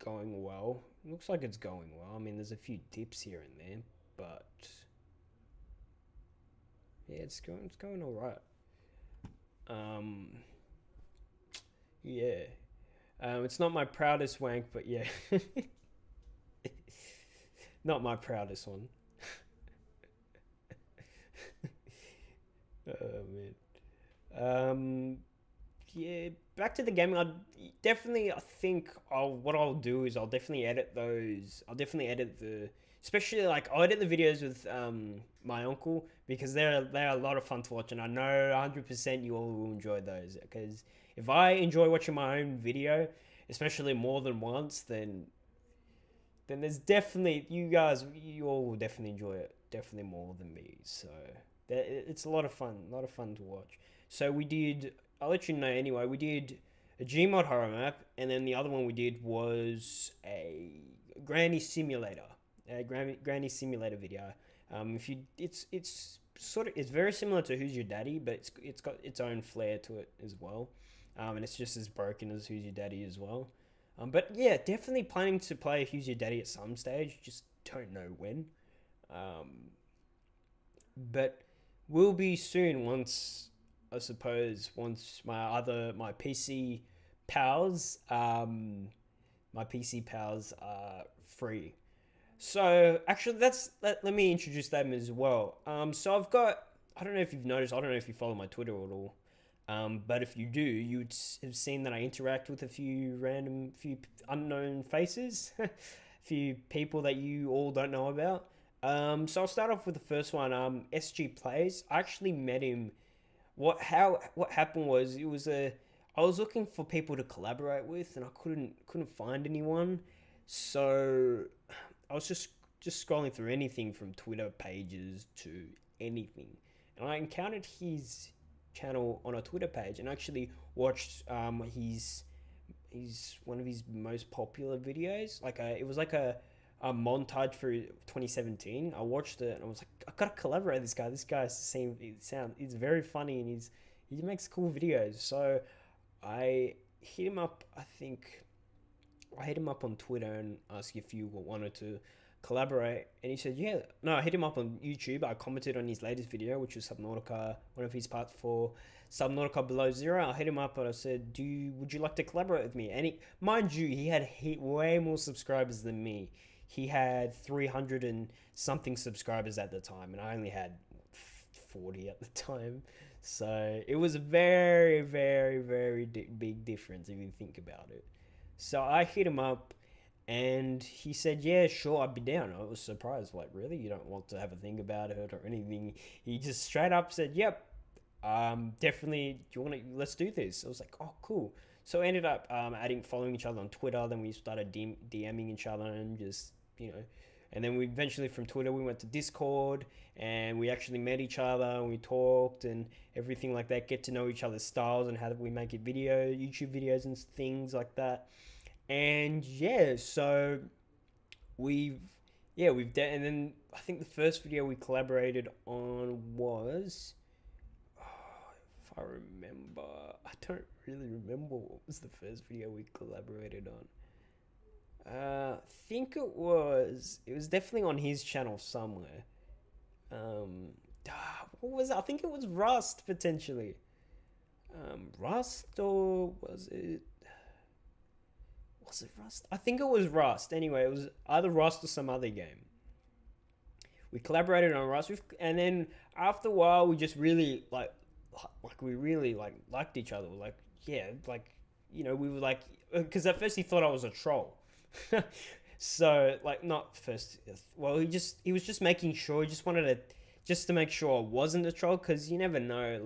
going well. Looks like it's going well. I mean, there's a few dips here and there, but yeah, it's going all right. Um, yeah. It's not my proudest wank, but yeah, not my proudest one. Oh man. Yeah, back to the gaming. I think what I'll do is I'll definitely edit those. I'll definitely edit the especially like I edit the videos with my uncle because they're a lot of fun to watch, and I know 100% you all will enjoy those. Because if I enjoy watching my own video, especially more than once, then there's definitely you all will definitely enjoy it definitely more than me. So it's a lot of fun to watch. So we did. I'll let you know anyway. We did a Gmod horror map, and then the other one we did was a granny simulator, granny simulator video. If you, it's very similar to Who's Your Daddy, but it's got its own flair to it as well, and it's just as broken as Who's Your Daddy as well. But yeah, definitely planning to play Who's Your Daddy at some stage. Just don't know when. But will be soon once I suppose once my pals my PC pals are free. So actually, let me introduce them as well. So I've got I don't know if you've noticed. I don't know if you follow my Twitter at all. But if you do, you'd have seen that I interact with a few unknown faces, a few people that you all don't know about. So I'll start off with the first one. SG Plays. I actually met him. What happened was I was looking for people to collaborate with, and I couldn't find anyone. So I was just scrolling through anything from Twitter pages to anything, and I encountered his channel on a Twitter page and actually watched his one of his most popular videos. It was like a montage for 2017. I watched it and I was like, I gotta collaborate with this guy. This guy he's very funny and he makes cool videos. So I hit him up. I hit him up on Twitter and asked if you wanted to collaborate, and he said yeah. No, I hit him up on YouTube. I commented on his latest video, which was Subnautica, one of his parts for Subnautica Below Zero. I hit him up and I said, would you like to collaborate with me? And mind you, he had way more subscribers than me. He had 300 and something subscribers at the time, and I only had 40 at the time. So it was a very, very, very big difference if you think about it. So I hit him up, and he said, yeah, sure, I'd be down. I was surprised, like, really? You don't want to have a think about it or anything? He just straight up said, yep, definitely, let's do this. I was like, oh, cool. So I ended up following each other on Twitter. Then we started DMing each other and just, and then we eventually from Twitter, we went to Discord and we actually met each other and we talked and everything like that, get to know each other's styles and how we make YouTube videos and things like that. And yeah, so and then I think the first video we collaborated on was, if I remember, I don't really remember what was the first video we collaborated on. I think it was definitely on his channel somewhere. What was it? I think it was Rust potentially. Rust, or was it? Was it Rust? I think it was Rust. Anyway, it was either Rust or some other game. We collaborated on Rust, and then after a while, we just really we really liked each other. Like, yeah, we were like, because at first he thought I was a troll. So not first. Well, he was just making sure. He just wanted to make sure I wasn't a troll, because you never know.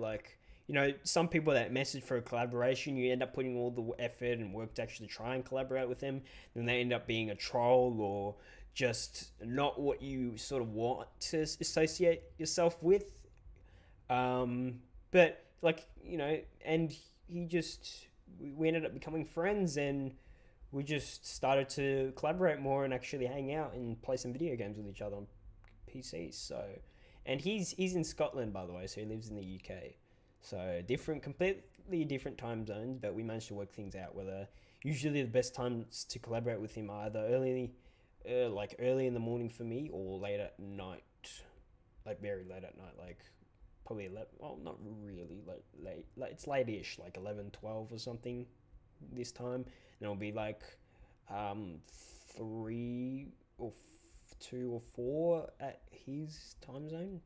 Some people that message for a collaboration, you end up putting all the effort and work to actually try and collaborate with them, then they end up being a troll or just not what you sort of want to associate yourself with. But and we ended up becoming friends, and we just started to collaborate more and actually hang out and play some video games with each other on PCs. So, and he's in Scotland, by the way, so he lives in the UK. So completely different time zones, but we managed to work things out. Whether usually the best times to collaborate with him are either early in the morning for me, or late at night, very late at night, probably 11. Well, not really late. It's late-ish, 11, 12 or something. This time, and it'll be 3 or 2 or 4 at his time zone.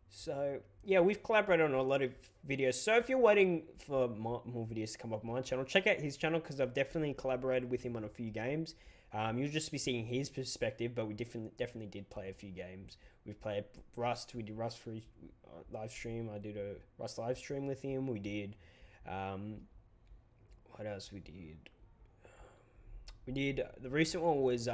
So yeah, we've collaborated on a lot of videos. So if you're waiting for more videos to come up on my channel, check out his channel, because I've definitely collaborated with him on a few games. You'll just be seeing his perspective, but we definitely did play a few games. We've played Rust. We did Rust for live stream. I did a Rust live stream with him. We did. What else we did? We did the recent one was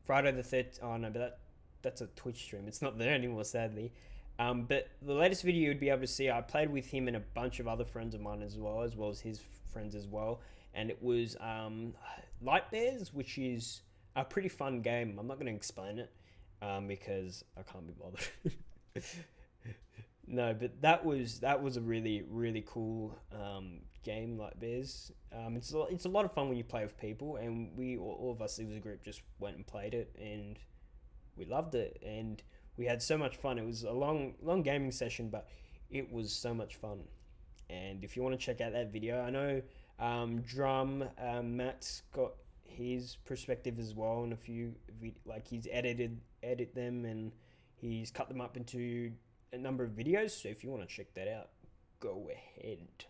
Friday the 3rd. Oh no, but that's a Twitch stream. It's not there anymore, sadly. But the latest video you'd be able to see, I played with him and a bunch of other friends of mine as well as his friends as well. And it was Light Bears, which is a pretty fun game. I'm not going to explain it because I can't be bothered. No, but that was a really cool game, Light Bears. It's a lot of fun when you play with people, and we all of us as a group just went and played it, and we loved it, and we had so much fun. It was a long gaming session, but it was so much fun. And if you want to check out that video, I know Matt's got his perspective as well, and a few he's edit them, and he's cut them up into a number of videos. So if you want to check that out, go ahead.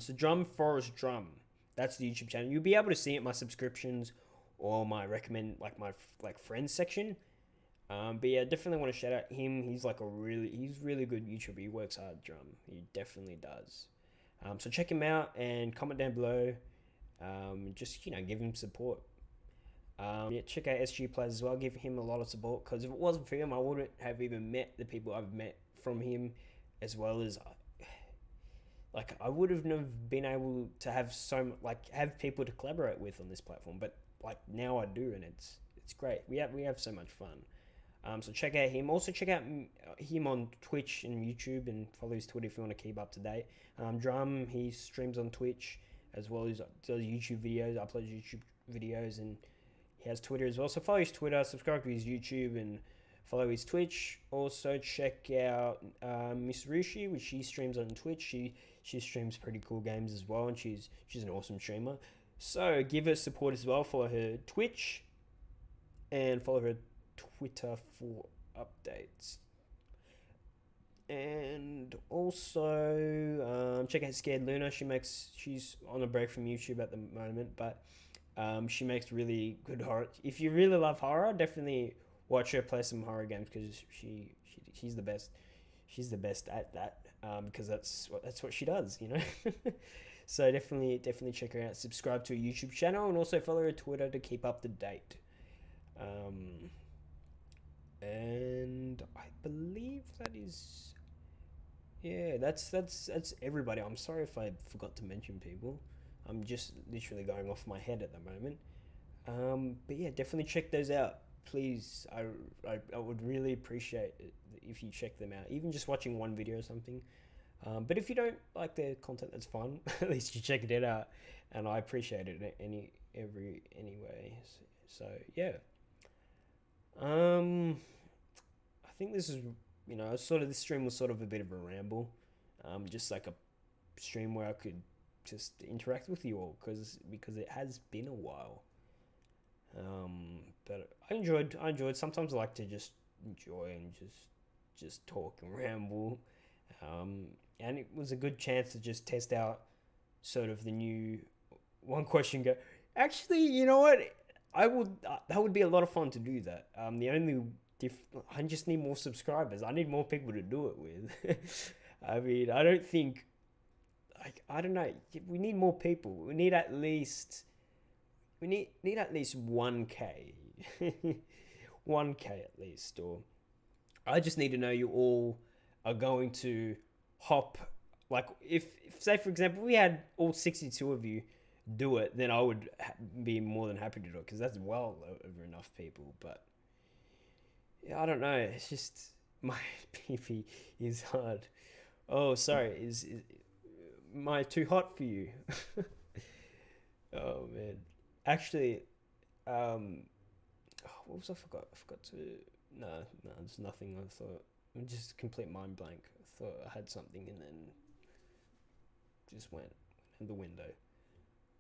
So Forest Drum, that's the YouTube channel. You'll be able to see it, my subscriptions or my my friends section. But yeah, definitely want to shout out him. He's really good YouTuber. He works hard, Drum. He definitely does. So check him out and comment down below. Just give him support. Check out SG Players as well. Give him a lot of support, because if it wasn't for him, I wouldn't have even met the people I've met from him, as well as I would have never been able to have have people to collaborate with on this platform. But now I do, and it's great. We have so much fun. So check out him. Also check out him on Twitch and YouTube, and follow his Twitter if you want to keep up to date. Drum, he streams on Twitch as well as does YouTube videos, uploads YouTube videos, and he has Twitter as well. So follow his Twitter, subscribe to his YouTube, and follow his Twitch. Also check out Miss Rushi, which she streams on Twitch. She streams pretty cool games as well, and she's an awesome streamer. So give her support as well. Follow her Twitch and follow her Twitter for updates. And also check out Scared Luna. She's on a break from YouTube at the moment, but she makes really good horror. If you really love horror, definitely watch her play some horror games, because she's the best. She's the best at that, because that's what she does, So definitely check her out. Subscribe to her YouTube channel, and also follow her Twitter to keep up to date. And I believe that is, that's everybody. I'm sorry if I forgot to mention people. I'm just literally going off my head at the moment. But yeah, definitely check those out, please. I would really appreciate it if you check them out, even just watching one video or something. But if you don't like their content, that's fine. At least you check it out, and I appreciate it anyway. So yeah. I think this is, this stream was sort of a bit of a ramble, just like a stream where I could just interact with you all, because it has been a while. But I enjoyed. Sometimes I like to just enjoy and just talk and ramble, and it was a good chance to just test out sort of the new one question go. Actually, you know what? That would be a lot of fun to do that. I just need more subscribers. I need more people to do it with. I mean, I don't think, I don't know. We need more people. We need at least 1K. 1K at least. Or I just need to know you all are going to hop. If say for example, we had all 62 of you do it, then I would be more than happy to do it, because that's well over enough people. But yeah, I don't know. It's just my PP is hard. Oh, sorry. Is am I too hot for you? Oh man. Actually, what was I forgot? I forgot to. No, there's nothing. I thought. I'm just complete mind blank. I thought I had something, and then just went in the window.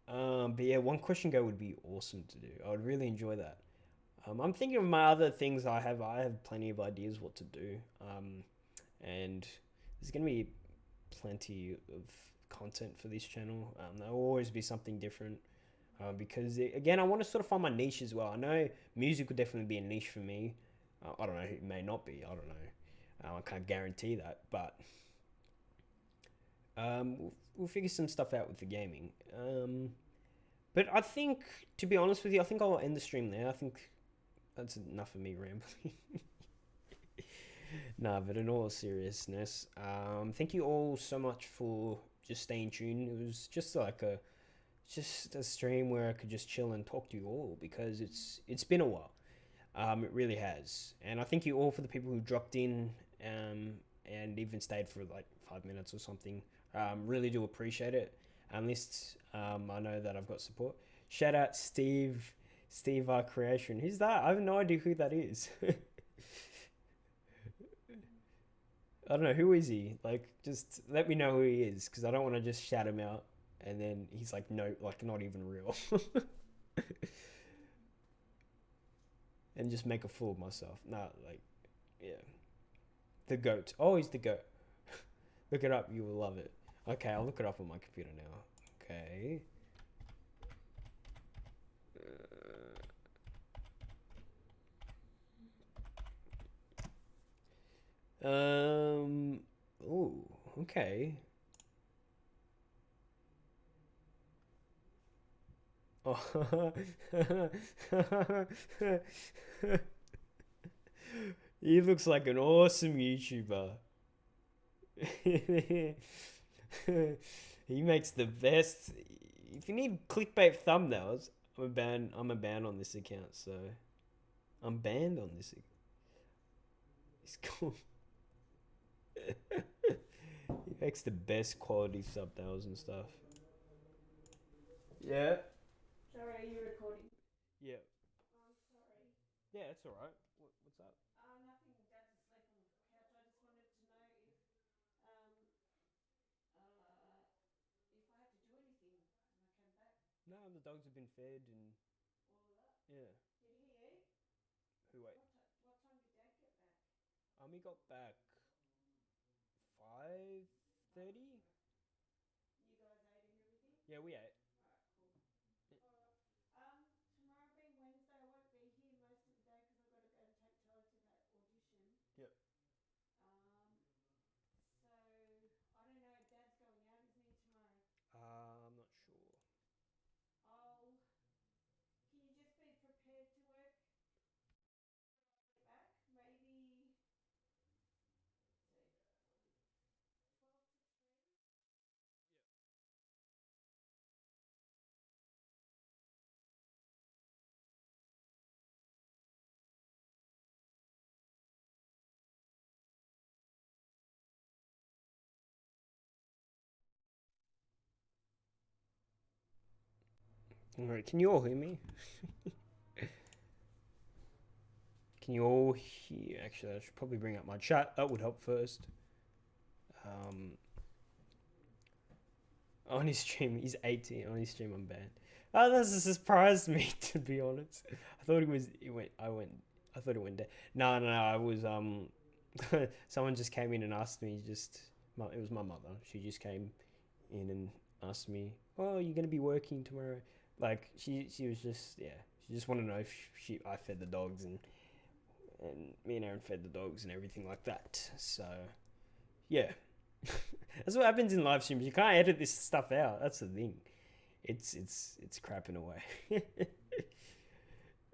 But yeah, one question go would be awesome to do. I would really enjoy that. I'm thinking of my other things. I have plenty of ideas what to do. And there's gonna be plenty of content for this channel. There will always be something different. because again, I want to sort of find my niche as well. I know music would definitely be a niche for me. I don't know, it may not be. I don't know. I can't guarantee that, but we'll figure some stuff out with the gaming. But I think, to be honest with you, I think I'll end the stream there. I think that's enough of me rambling. Nah, but in all seriousness, thank you all so much for just staying tuned. It was just a stream where I could just chill and talk to you all because it's been a while. It really has, and I thank you all for the people who dropped in, and even stayed for like 5 minutes or something. Really do appreciate it. At least I know that I've got support. Shout out Steve Creation. Who's that? I have no idea who that is. I don't know, who is he? Like, just let me know who he is, because I don't want to just shout him out and then he's like, no, like not even real, and just make a fool of myself. Nah, like, yeah, the goat. Oh, he's the goat. Look it up, you will love it. Okay, I'll look it up on my computer now. Okay. Oh, okay. Oh. He looks like an awesome YouTuber. He makes the best. If you need clickbait thumbnails, I'm a ban on this account, so I'm banned on this. It's cool. He makes the best quality thumbnails and stuff. Yeah. Sorry, are you recording? Yeah. I'm sorry. Yeah, it's alright. What's up? Nothing. Dad's asleep on the couch. I just wanted to know um, if I had to do anything when I came back. No, the dogs have been fed and All of that. yeah. Did he eat? Who wait? What time did Dad get back? We got back 5:30. You guys ate and everything? Yeah, we ate. Alright, cool. Alright. Tomorrow being Wednesday, I won't be here most of the day because I've got to go and take Tyler to that audition. Yep. Um, so I don't know. Dad's going out, isn't he, tomorrow? I'm not sure. I'll. Can you just be prepared to work back? Maybe. See. 12 to 3. Alright, can you all hear me? Can you all hear? Actually, I should probably bring up my chat. That would help first. Um, on his stream, he's 18. On his stream, I'm banned. Oh, that surprised me, to be honest. I thought it was. It went. I went. I thought it went down. No, no, no. I was. Someone just came in and asked me. It was my mother. She just came in and asked me, "Oh, you're gonna be working tomorrow?" Like she was just, yeah. She just wanted to know if I fed the dogs, and me and Aaron fed the dogs and everything like that. So yeah, that's what happens in live streams. You can't edit this stuff out. That's the thing. It's crapping away.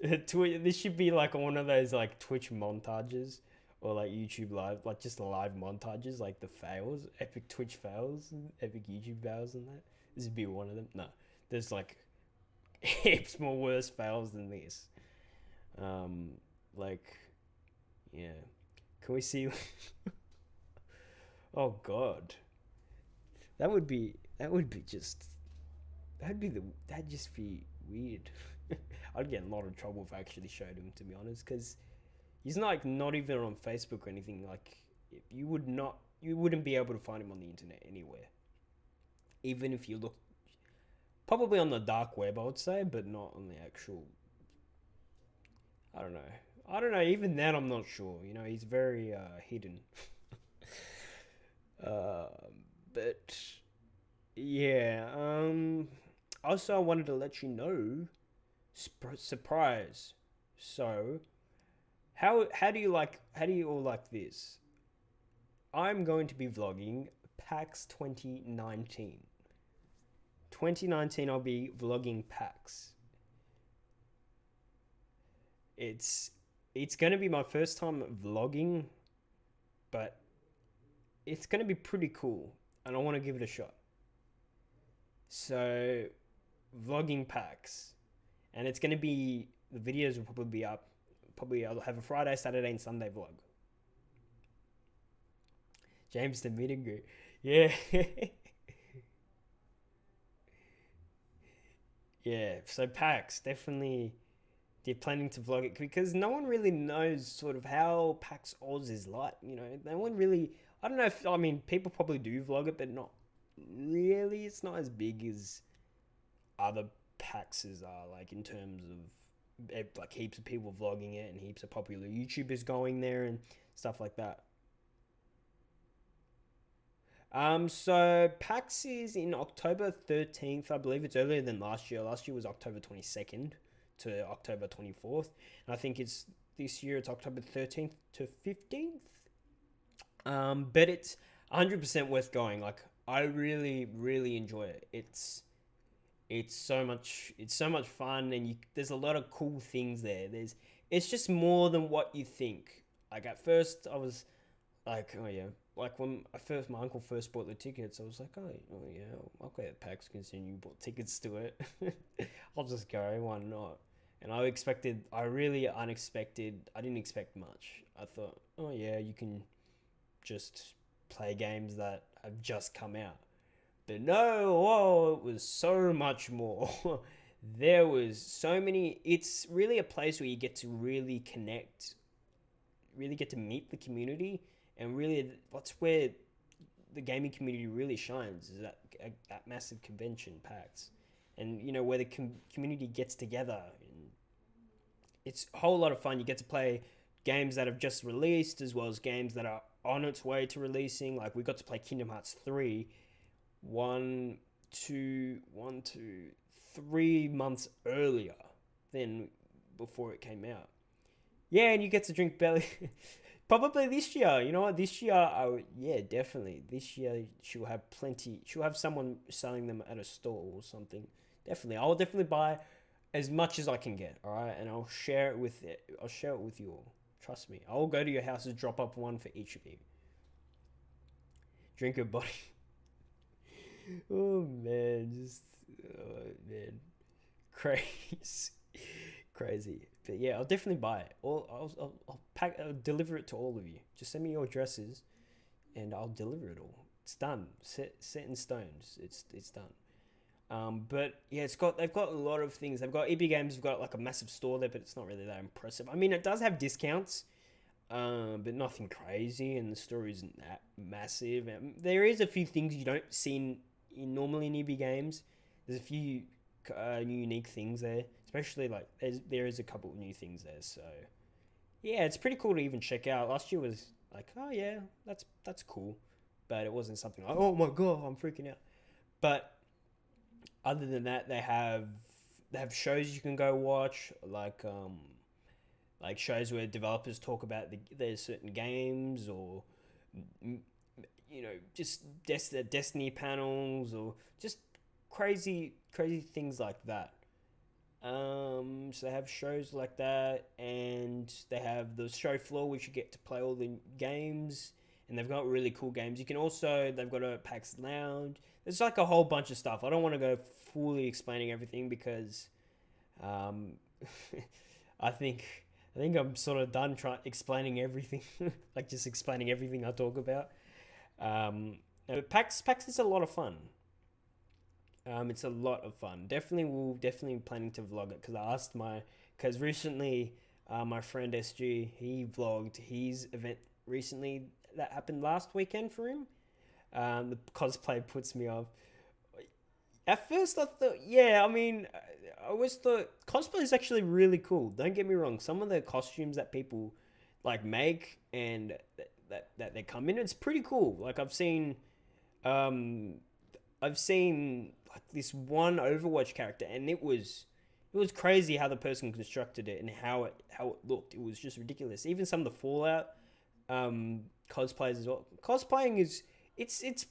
This should be like one of those like Twitch montages or like YouTube live, like just live montages, like the fails, epic Twitch fails, epic YouTube fails, and that. This would be one of them. No, there's like heaps more worse fails than this. Um, like, yeah. Can we see? Oh God, that would be just that'd just be weird. I'd get in a lot of trouble if I actually showed him, to be honest, because he's not even on Facebook or anything. Like, you wouldn't be able to find him on the internet anywhere, even if you look. Probably on the dark web, I would say, but not on the actual. I don't know. I don't know. Even then, I'm not sure. He's very hidden. Uh, but yeah. also I wanted to let you know, surprise. So, how do you all like this? I'm going to be vlogging PAX 2019. 2019 I'll be vlogging PAX. It's it's going to be my first time vlogging, but it's going to be pretty cool and I want to give it a shot. So, vlogging PAX, and it's going to be, the videos will probably be up. Probably I'll have a Friday, Saturday, and Sunday vlog. Jamester meet and greet. Yeah. Yeah, so PAX, definitely they're planning to vlog it because no one really knows sort of how PAX Oz is like. No one really. I don't know if, I mean, people probably do vlog it, but not really. It's not as big as other PAXs are, like in terms of like heaps of people vlogging it and heaps of popular YouTubers going there and stuff like that. So PAX is in October 13th. I believe it's earlier than last year. Last year was October 22nd to October 24th. And I think it's this year it's October 13th to 15th. But it's 100% worth going. Like, I really, really enjoy it. It's so much fun, and there's a lot of cool things there. It's just more than what you think. Like, at first I was like, oh yeah, like when my uncle first bought the tickets, I was like, oh yeah, I'll go to PAX considering you bought tickets to it. I'll just go, why not? And I really unexpected. I didn't expect much. I thought, oh yeah, you can just play games that have just come out. But no, whoa, it was so much more. There was so many. It's really a place where you get to really connect, really get to meet the community, and really that's where the gaming community really shines, is at massive convention PAX, and where the community gets together, and it's a whole lot of fun. You get to play games that have just released as well as games that are on its way to releasing. Like, we got to play Kingdom Hearts 3 3 months earlier than before it came out. Yeah, and you get to drink belly. Probably this year. You know what? This year, yeah, definitely. This year, she'll have plenty. She'll have someone selling them at a store or something. Definitely. I'll definitely buy as much as I can get, all right? And I'll share it with it. I'll share it with you all. Trust me. I'll go to your houses, drop up one for each of you. Drink your body. Oh, man. Oh, man. Crazy. Crazy. But yeah, I'll definitely buy it. I'll deliver it to all of you. Just send me your addresses, and I'll deliver it all. It's done. Set in stones. It's done. But yeah, they've got a lot of things. They've got EB Games. They've got like a massive store there, but it's not really that impressive. I mean, it does have discounts, but nothing crazy, and the store isn't that massive. There is a few things you don't see normally in EB Games. There's a few unique things there, especially like there is a couple of new things there. So yeah, it's pretty cool to even check out. Last year was like, oh yeah, that's cool, but it wasn't something like, oh my god, I'm freaking out. But other than that, they have shows you can go watch, like shows where developers talk about their certain games, or just Destiny panels, or just crazy things like that. So they have shows like that, and they have the show floor, which you get to play all the games, and they've got really cool games. They've got a PAX Lounge. There's like a whole bunch of stuff. I don't want to go fully explaining everything because, um, I think I'm sort of done explaining everything, like just explaining everything I talk about. But PAX is a lot of fun. It's a lot of fun. Definitely planning to vlog it, because recently, my friend SG, he vlogged his event recently that happened last weekend for him. The cosplay puts me off. At first I thought, yeah, I mean, I always thought cosplay is actually really cool. Don't get me wrong. Some of the costumes that people like make and that they come in, it's pretty cool. Like, I've seen like this one Overwatch character, and it was crazy how the person constructed it and how it looked. It was just ridiculous. Even some of the Fallout cosplayers as well. Cosplaying is it's